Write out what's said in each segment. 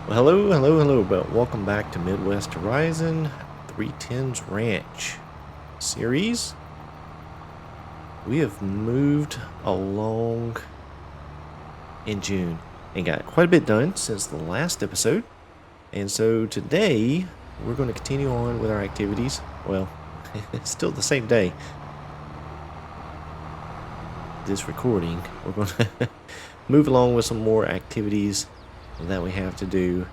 Well, hello, but welcome back to Midwest Horizon 10's Ranch series. We have moved along in June and got quite a bit done since the last episode. And so today we're going to continue on with our activities. Well, it's still the same day. This recording, we're going to move along with some more activities that we have to do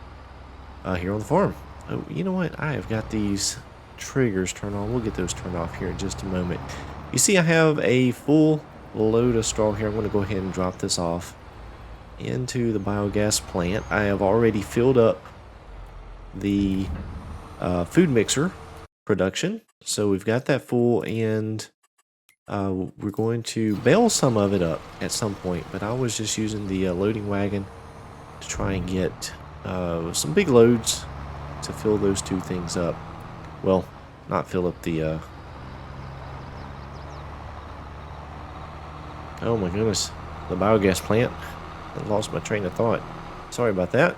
here on the farm. Oh, you know what? I have got these triggers turned on. We'll get those turned off here in just a moment. You see, I have a full load of straw here. I'm going to go ahead and drop this off into the biogas plant. I have already filled up the food mixer production. So we've got that full, and we're going to bale some of it up at some point. But I was just using the loading wagon to try and get some big loads to fill those two things up. Well, not fill up the oh my goodness, the biogas plant. I lost my train of thought. Sorry about that.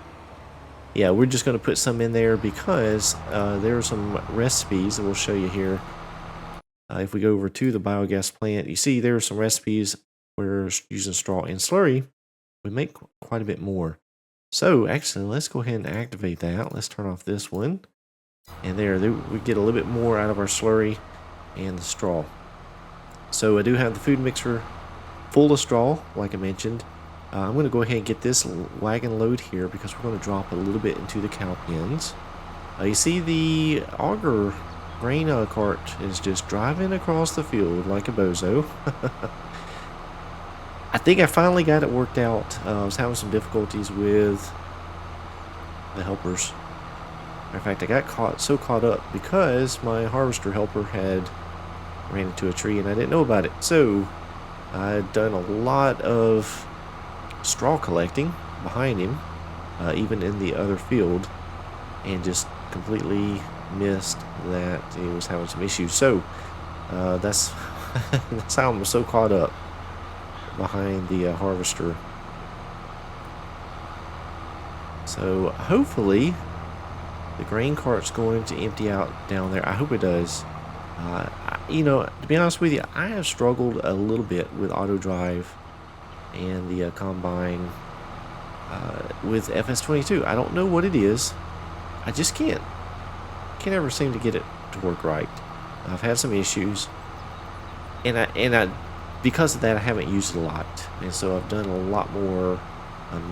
Yeah, we're just going to put some in there because there are some recipes that we'll show you here. If we go over to the biogas plant, you see there are some recipes where using straw and slurry, we make quite a bit more. So actually, let's go ahead and activate that. Let's turn off this one. And there we get a little bit more out of our slurry and the straw. So I do have the food mixer full of straw, like I mentioned. I'm going to go ahead and get this wagon load here because we're going to drop a little bit into the cow pens. You see the auger grain cart is just driving across the field like a bozo. I think I finally got it worked out. I was having some difficulties with the helpers. Matter of fact, I got caught up because my harvester helper had ran into a tree and I didn't know about it. So I'd done a lot of straw collecting behind him, even in the other field, and just completely missed that he was having some issues. So that's that's how I'm so caught up behind the harvester. So hopefully the grain cart's going to empty out down there. I hope it does. You know, to be honest with you, I have struggled a little bit with auto drive and the combine with FS22. I don't know what it is. I just can't ever seem to get it to work right. I've had some issues, and I because of that I haven't used it a lot, and so I've done a lot more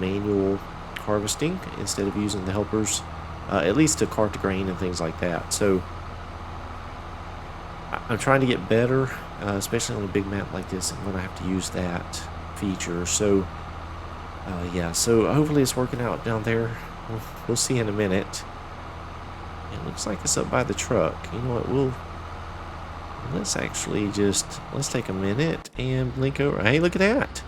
manual harvesting instead of using the helpers, at least to cart the grain and things like that. So I'm trying to get better, especially on a big map like this. I'm going to have to use that feature. So yeah, so hopefully it's working out down there. We'll see in a minute. It looks like it's up by the truck. You know what, let's actually let's take a minute and blink over. Hey, look at that.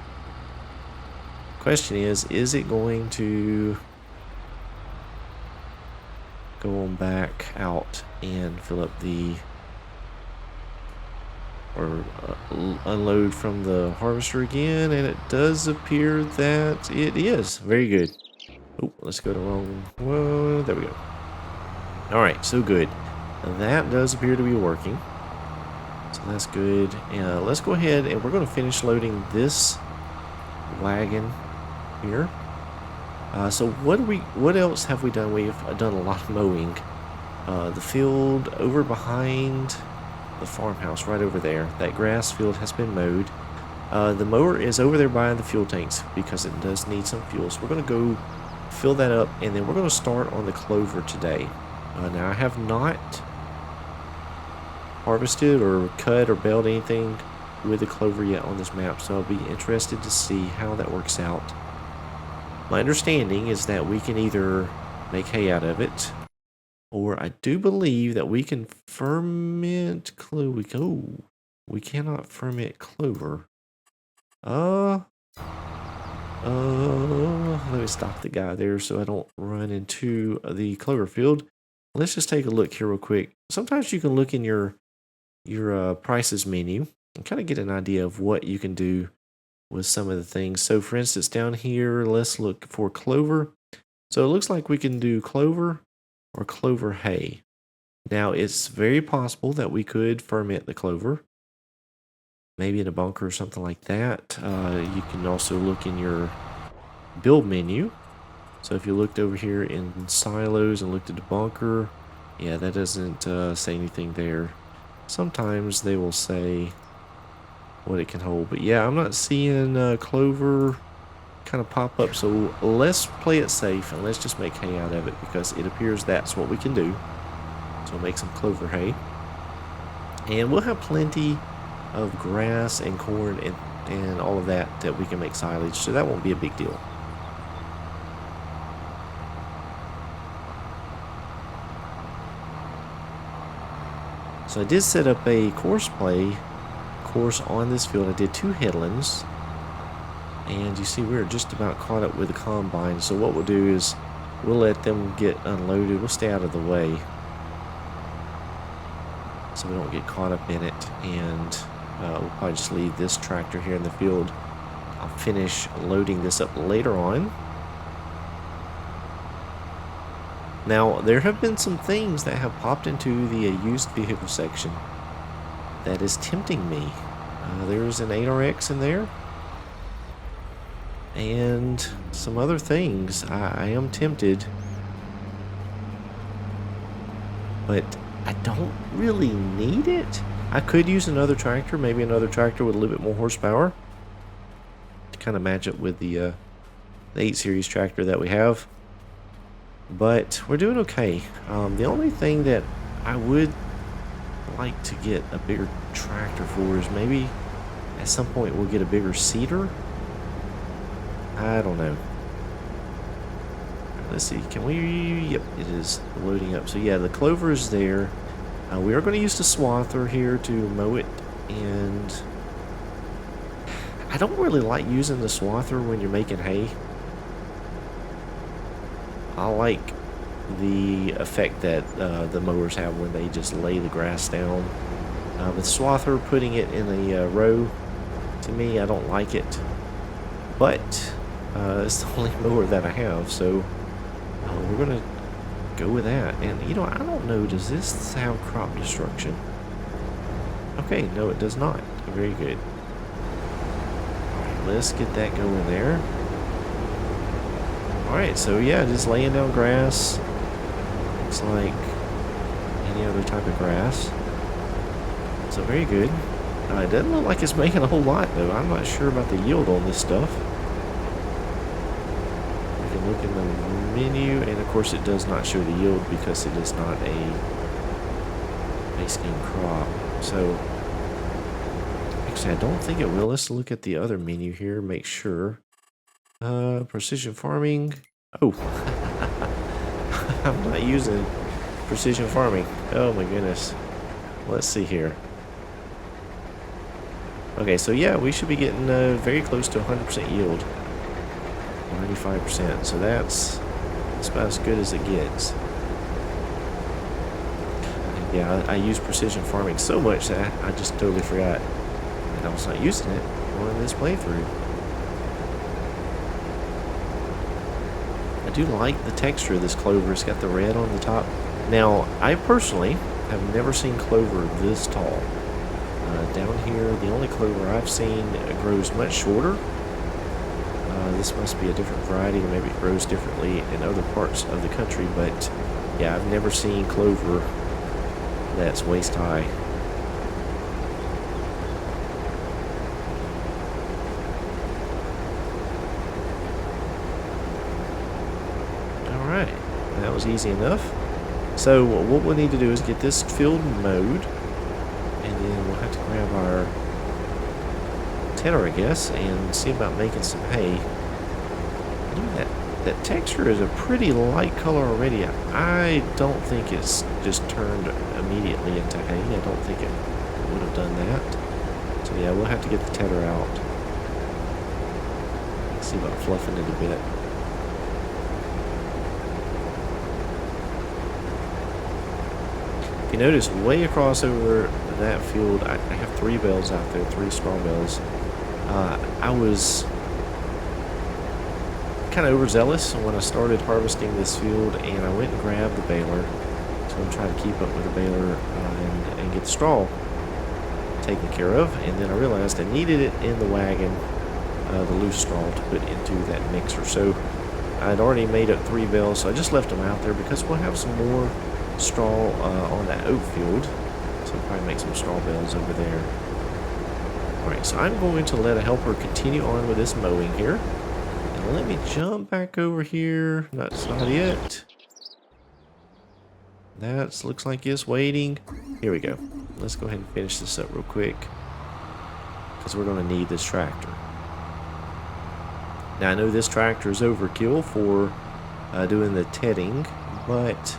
Question is it going to go on back out and fill up or unload from the harvester again? And it does appear that it is. Very good. Oh, let's go to wrong. Whoa, there we go. All right, so good. That does appear to be working. So that's good. Let's go ahead and we're going to finish loading this wagon here. So what else have we done? We've done a lot of mowing. The field over behind the farmhouse, right over there, that grass field has been mowed. The mower is over there by the fuel tanks because it does need some fuel. So we're going to go fill that up, and then we're going to start on the clover today. Now I have not harvested or cut or baled anything with the clover yet on this map, so I'll be interested to see how that works out. My understanding is that we can either make hay out of it, or I do believe that we can ferment clover. Oh, we cannot ferment clover. Let me stop the guy there so I don't run into the clover field. Let's just take a look here real quick. Sometimes you can look in your prices menu and kind of get an idea of what you can do with some of the things. So for instance, down here, let's look for clover. So it looks like we can do clover or clover hay. Now it's very possible that we could ferment the clover, maybe in a bunker or something like that. You can also look in your build menu. So if you looked over here in silos and looked at the bunker, yeah, that doesn't say anything there. Sometimes they will say what it can hold, but yeah, I'm not seeing clover kind of pop up. So let's play it safe and let's just make hay out of it, because it appears that's what we can do. So make some clover hay, and we'll have plenty of grass and corn and all of that we can make silage, so that won't be a big deal. So I did set up a course on this field. I did 2 headlands, and you see we're just about caught up with the combine. So what we'll do is we'll let them get unloaded. We'll stay out of the way so we don't get caught up in it, and we'll probably just leave this tractor here in the field. I'll finish loading this up later on. Now, there have been some things that have popped into the used vehicle section that is tempting me. There's an Aorus in there, and some other things. I am tempted, but I don't really need it. I could use another tractor, maybe another tractor with a little bit more horsepower to kind of match up with the 8 series tractor that we have. But we're doing okay. The only thing that I would like to get a bigger tractor for is maybe at some point we'll get a bigger seeder. I don't know. Let's see, can we? Yep, it is loading up. So yeah, the clover is there. We are going to use the swather here to mow it, and I don't really like using the swather when you're making hay. I like the effect that the mowers have when they just lay the grass down. With swather, putting it in a row, to me, I don't like it. But it's the only mower that I have, so we're going to go with that. And, you know, I don't know, does this have crop destruction? Okay, no, it does not. Very good. Alright, let's get that going there. Alright, so yeah, just laying down grass. Looks like any other type of grass. So very good. It doesn't look like it's making a whole lot, though. I'm not sure about the yield on this stuff. We can look in the menu, and of course it does not show the yield because it is not a base game crop. So, actually I don't think it will. Let's look at the other menu here, make sure. Precision farming. Oh, I'm not using precision farming. Oh my goodness. Let's see here. Okay, so yeah, we should be getting very close to 100% yield. 95%. So that's about as good as it gets. Yeah, I use precision farming so much that I just totally forgot that I was not using it on this playthrough. I do like the texture of this clover. It's got the red on the top. Now, I personally have never seen clover this tall. Down here, the only clover I've seen grows much shorter. This must be a different variety, or maybe it grows differently in other parts of the country, but yeah, I've never seen clover that's waist high. Alright, that was easy enough. So what we'll need to do is get this field mowed, and then we'll have to grab our tiller, I guess, and see about making some hay. That texture is a pretty light color already. I don't think it's just turned immediately into hay. I don't think it would have done that. So yeah, we'll have to get the tiller out. See about fluffing it a bit. If you notice, way across over that field, I have 3 bales out there, 3 straw bales. I was kind of overzealous when I started harvesting this field, and I went and grabbed the baler. So I'm trying to keep up with the baler and get the straw taken care of. And then I realized I needed it in the wagon, the loose straw, to put into that mixer. So I'd already made up 3 bales, so I just left them out there because we'll have some more straw on that oat field. So I'll probably make some straw bales over there. Alright, so I'm going to let a helper continue on with this mowing here. And let me jump back over here. That's not it. That looks like it's waiting. Here we go. Let's go ahead and finish this up real quick, because we're going to need this tractor. Now I know this tractor is overkill for doing the tedding, but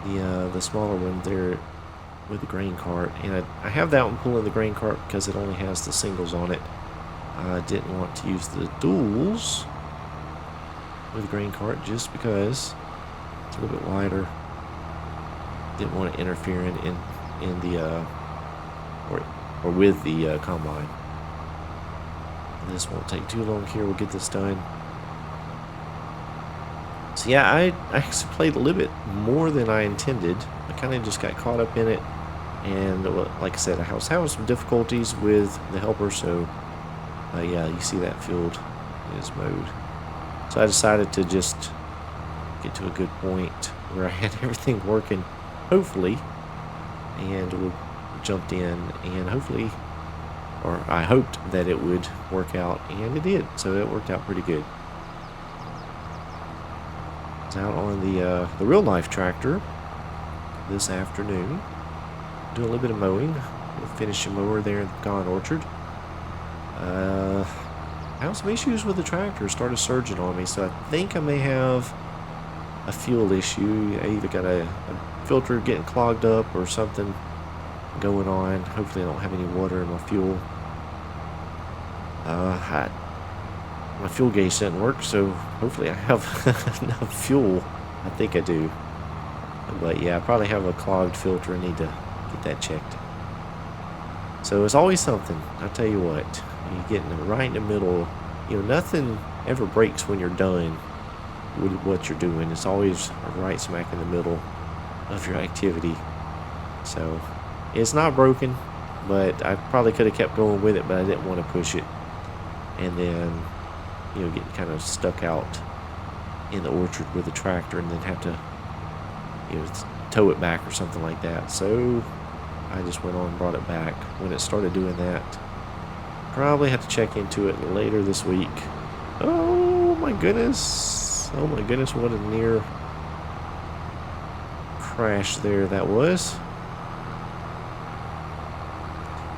the smaller one there with the grain cart, and I have that one pulling the grain cart because it only has the singles on it. I didn't want to use the duals with the grain cart just because it's a little bit wider. Didn't want to interfere in the or with the combine. This won't take too long here. We'll get this done. So yeah, I actually played a little bit more than I intended. I kind of just got caught up in it, and like I said, I was having some difficulties with the helper. So yeah, you see that field is mowed. So I decided to just get to a good point where I had everything working, hopefully, and we jumped in, and hopefully, or I hoped that it would work out, and it did. So it worked out pretty good. It's out on the real life tractor this afternoon, doing a little bit of mowing. We'll finish a mower there in the pecan orchard. I had some issues with the tractor, started surging on me, so I think I may have a fuel issue. I either got a filter getting clogged up or something going on. Hopefully I don't have any water in my fuel. My fuel gauge doesn't work, so hopefully I have enough fuel. I think I do. But yeah, I probably have a clogged filter. I need to get that checked. So it's always something. I'll tell you what. You're getting right in the middle. You know, nothing ever breaks when you're done with what you're doing. It's always right smack in the middle of your activity. So it's not broken, but I probably could have kept going with it, but I didn't want to push it. And then, you know, getting kind of stuck out in the orchard with the tractor and then have to, you know, tow it back or something like that. So I just went on and brought it back. When it started doing that, probably have to check into it later this week. Oh my goodness. Oh my goodness, what a near crash there that was.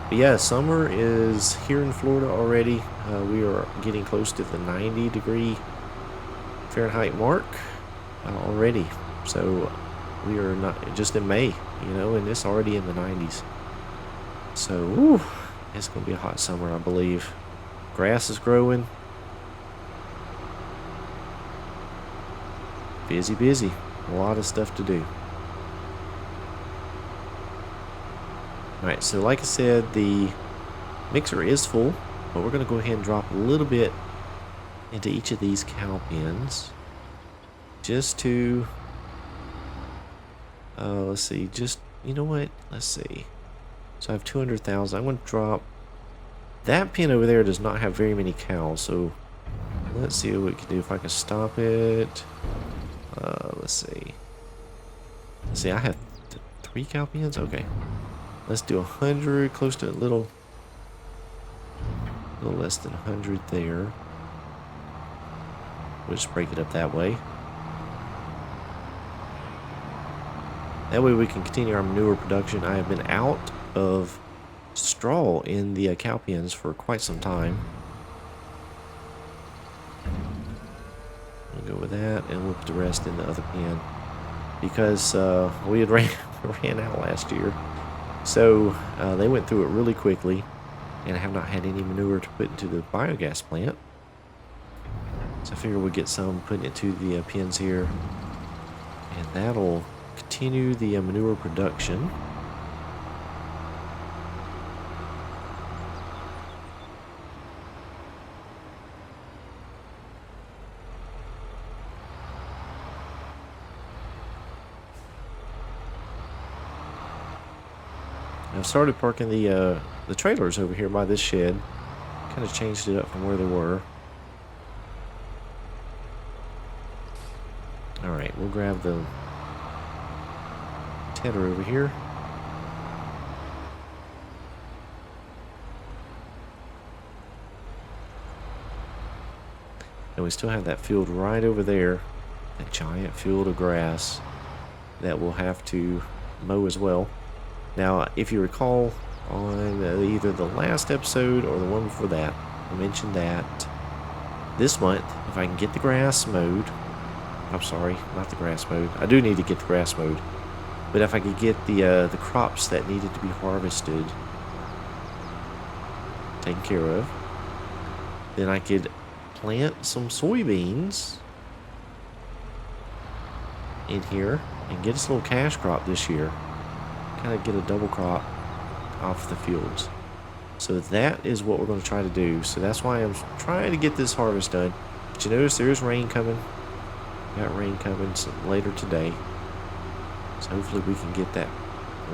But yeah, summer is here in Florida already. We are getting close to the 90-degree Fahrenheit mark already. So we are not just in May, you know, and it's already in the 90s. So whew, it's going to be a hot summer, I believe. Grass is growing. Busy, busy. A lot of stuff to do. Alright, so like I said, the mixer is full, but we're going to go ahead and drop a little bit into each of these cow pens. Just to, let's see, just, you know what, let's see. So I have 200,000. I'm going to drop, that pen over there does not have very many cows, so let's see what we can do. If I can stop it, let's see. Let's see, I have 3 cow pens, okay. Let's do 100, close to a little less than 100 there. We'll just break it up that way. That way we can continue our manure production. I have been out of straw in the cow pens for quite some time. We'll go with that, and we'll put the rest in the other pen. Because we had ran out last year. So they went through it really quickly, and I have not had any manure to put into the biogas plant. So I figure we'll get some, put into the pens here, and that'll continue the manure production. I've started parking the trailers over here by this shed. Kind of changed it up from where they were. All right, we'll grab the tedder over here. And we still have that field right over there, that giant field of grass that we'll have to mow as well. Now, if you recall on either the last episode or the one before that, I mentioned that this month, if I can get the grass mowed, I'm sorry, not the grass mowed. I do need to get the grass mowed. But if I could get the crops that needed to be harvested taken care of, then I could plant some soybeans in here and get us a little cash crop this year. Kind of get a double crop off the fields. So that is what we're going to try to do. So that's why I'm trying to get this harvest done. But you notice there's rain coming. Got rain coming later today. So hopefully we can get that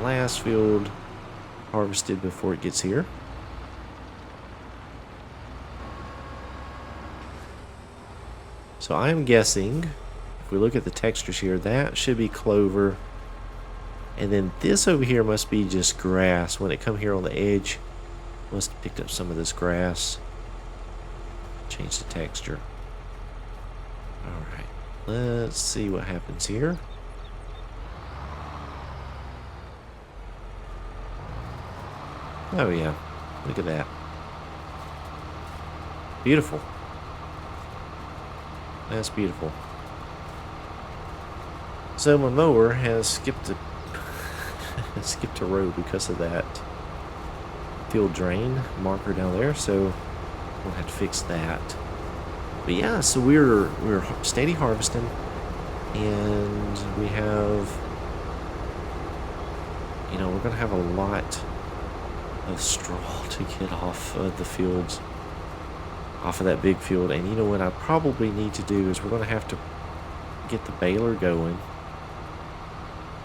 last field harvested before it gets here. So I'm guessing, if we look at the textures here, that should be clover. And then this over here must be just grass. When it come here on the edge, must have picked up some of this grass. Change the texture. Alright, let's see what happens here. Oh yeah, look at that. Beautiful. That's beautiful. So my mower has skipped a row because of that field drain marker down there, so we'll have to fix that. But yeah, so we're steady harvesting, and we have, you know, we're gonna have a lot of straw to get off of the fields, off of that big field. And you know what I probably need to do is we're gonna have to get the baler going.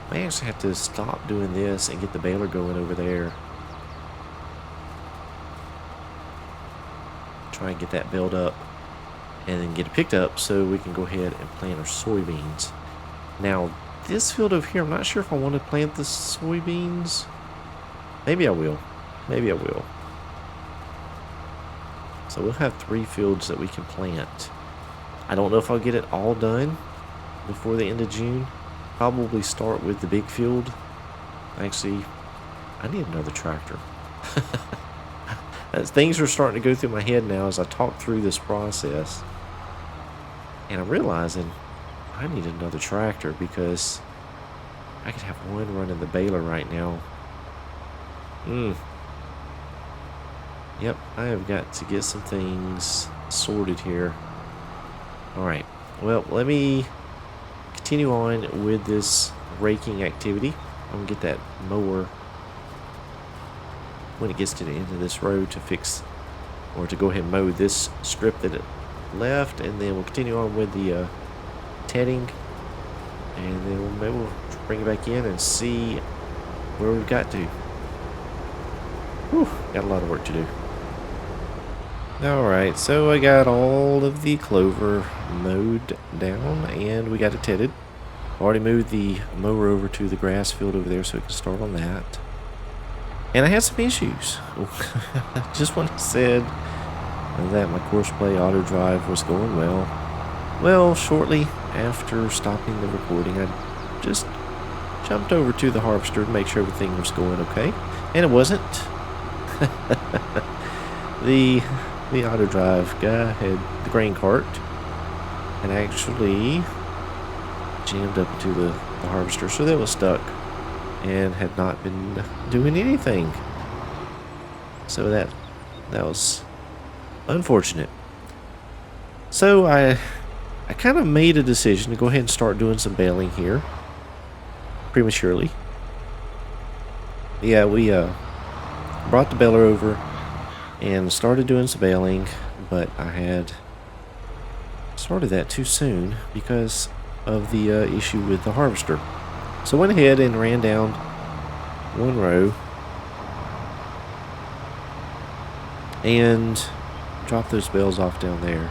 I actually have to stop doing this and get the baler going over there. Try and get that built up and then get it picked up so we can go ahead and plant our soybeans. Now, this field over here, I'm not sure if I want to plant the soybeans. Maybe I will. Maybe I will. So we'll have 3 fields that we can plant. I don't know if I'll get it all done before the end of June. Probably start with the big field. Actually, I need another tractor. As things are starting to go through my head now as I talk through this process. And I'm realizing I need another tractor because I could have one running the baler right now. Yep, I have got to get some things sorted here. Alright, well, let me continue on with this raking activity. I'm going to get that mower when it gets to the end of this row to fix, or to go ahead and mow this strip that it left, and then we'll continue on with the tedding, and then maybe we'll bring it back in and see where we've got to. Whew, got a lot of work to do. Alright, so I got all of the clover mowed down, and we got it tedded. Already moved the mower over to the grass field over there so we can start on that. And I had some issues. Just when I said that my Courseplay auto drive was going well, well, shortly after stopping the recording, I just jumped over to the harvester to make sure everything was going okay. And it wasn't. The auto drive guy had the grain cart and actually jammed up into the harvester, so that was stuck and had not been doing anything. So that was unfortunate. So I kind of made a decision to go ahead and start doing some baling here prematurely. Yeah, we brought the baler over and started doing some baling, but I had started that too soon because of the issue with the harvester. So I went ahead and ran down one row and drop those bales off down there.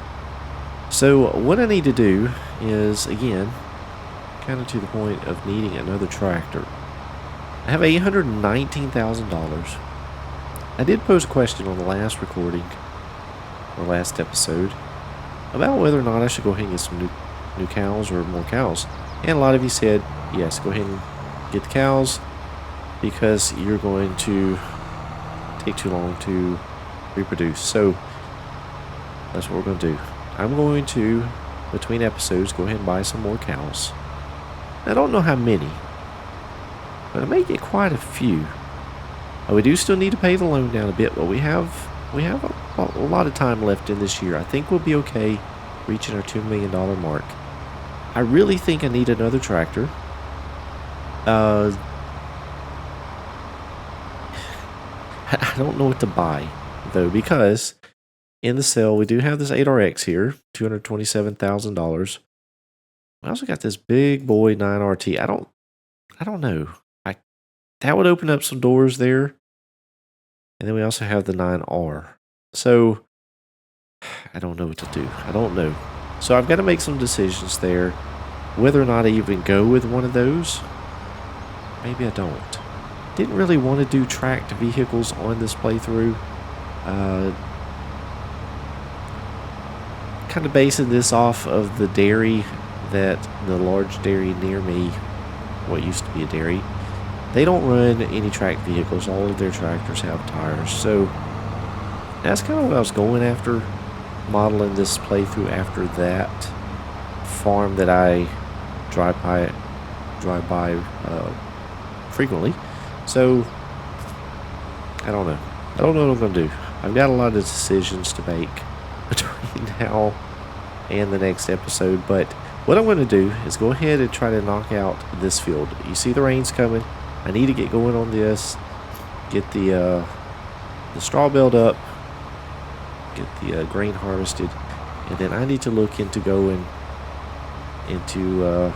So what I need to do is, again, kind of to the point of needing another tractor. I have $819,000. I did pose a question on the last recording, or last episode, about whether or not I should go ahead and get some new cows or more cows. And a lot of you said, yes, go ahead and get the cows because you're going to take too long to reproduce. So that's what we're going to do. I'm going to, between episodes, go ahead and buy some more cows. I don't know how many, but I may get quite a few. We do still need to pay the loan down a bit, but we have a lot of time left in this year. I think we'll be okay reaching our $2 million mark. I really think I need another tractor. I don't know what to buy, though, because in the sale, we do have this 8RX here, $227,000. I also got this big boy 9RT. I don't know. That would open up some doors there. And then we also have the 9R. So, I don't know what to do. I don't know. So I've got to make some decisions there. Whether or not I even go with one of those. Maybe I don't. Didn't really want to do tracked vehicles on this playthrough. Kind of basing this off of the dairy that the large dairy near me, what used to be a dairy, they don't run any tracked vehicles. All of their tractors have tires. So that's kind of what I was going after, modeling this playthrough after that farm that I drive by frequently. So I don't know. I don't know what I'm going to do. I've got a lot of decisions to make between now and the next episode, but what I'm going to do is go ahead and try to knock out this field. You see the rain's coming. I need to get going on this, get the straw baled up, get the grain harvested, and then I need to look into going into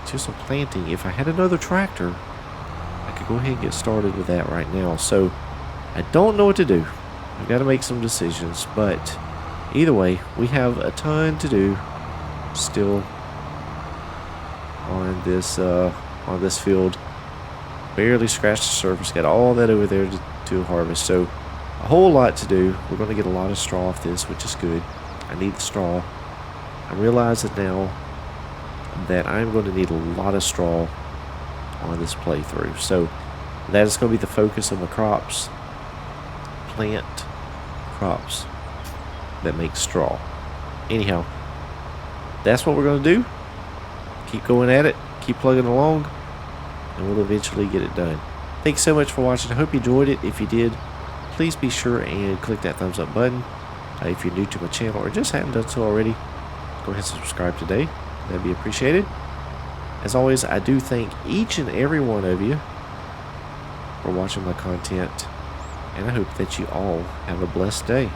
some planting. If I had another tractor, I could go ahead and get started with that right now. So I don't know what to do. I've got to make some decisions, but either way, we have a ton to do still on this field. Barely scratched the surface. Got all that over there to harvest. So a whole lot to do. We're going to get a lot of straw off this, which is good. I need the straw. I'm realizing now that I'm going to need a lot of straw on this playthrough. So that is going to be the focus of my crops. Plant crops that make straw. Anyhow, that's what we're going to do. Keep going at it. Keep plugging along. And we'll eventually get it done. Thanks so much for watching. I hope you enjoyed it. If you did, please be sure and click that thumbs up button. If you're new to my channel or just haven't done so already, go ahead and subscribe today. That'd be appreciated. As always, I do thank each and every one of you for watching my content. And I hope that you all have a blessed day.